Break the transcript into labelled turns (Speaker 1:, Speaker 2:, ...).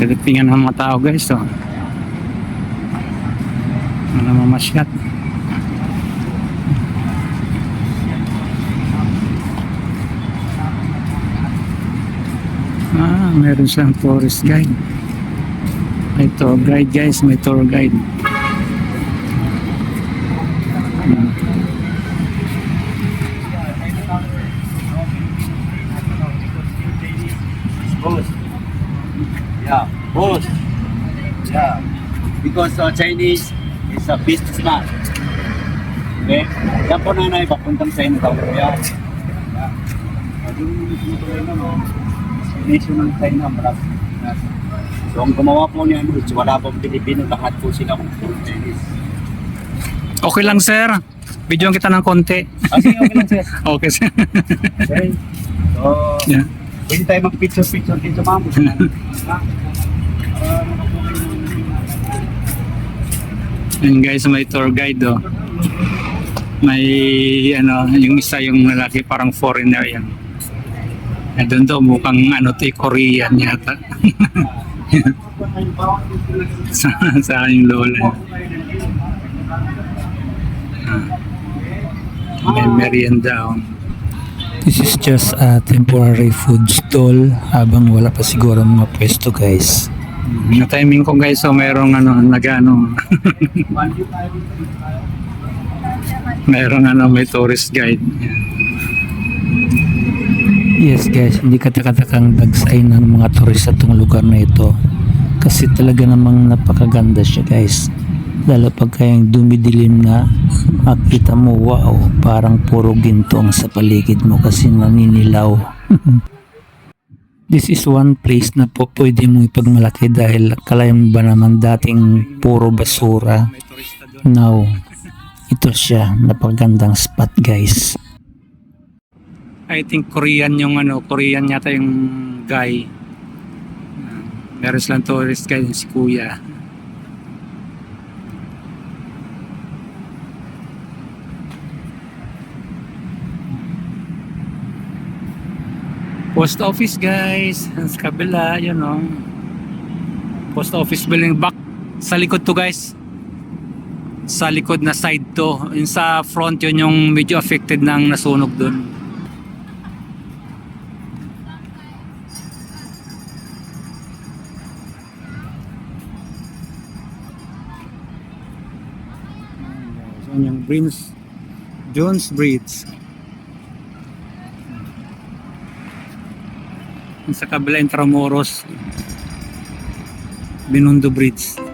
Speaker 1: Tingnan ng mga tao guys, oh. Mga mamasyat. Meron siyang tourist guide. May tour guide guys, may tour guide.
Speaker 2: Boss. Yeah, boss. Yeah, because Chinese is a businessman. Okay? Yan po nanay, papuntang China daw. Yeah. Destination ng China, marami. So, ang gumawa po niyan, wala pong Pilipino, lahat po sila Chinese.
Speaker 1: Okay lang sir, videoan kita ng konti.
Speaker 2: Sige, okay lang sir.
Speaker 1: Okay sir.
Speaker 2: Okay. So,
Speaker 1: Yeah.
Speaker 2: pwede tayo mag-picture dito, ma'am.
Speaker 1: And guys, may tour guide, oh. May ano, yung isa yung lalaki parang foreigner yan. And doon daw mukhang ano to, Korean yata. sa aking lola. May merienda, oh.
Speaker 3: This is just a temporary food stall habang wala pa siguro mga pwesto guys.
Speaker 1: Na timing ko guys, so mayroong ano, nagano. Mayroong ano, may tourist guide.
Speaker 3: Yes guys, hindi katakatakang dagsay ng mga turista itong lugar na ito. Kasi talaga namang napakaganda siya guys. Lalo pag kayang dumidilim na, makita mo wow, parang puro ginto ang sa paligid mo kasi naninilaw. This is one place na po pwede mong ipagmalaki dahil akalain mo ba naman dating puro basura. Now, ito siya, napakagandang spot guys.
Speaker 1: I think Korean yung ano, Korean yata yung guy. Meron silang tourist guide yung si Kuya. Post office guys, sa kabila, yun o. Post office building back sa likod to guys. Sa likod na side to. Yung sa front yun yung medyo affected ng nasunog dun. Yan yung Jones Bridge. Sa kabila Intramuros Binondo Bridge.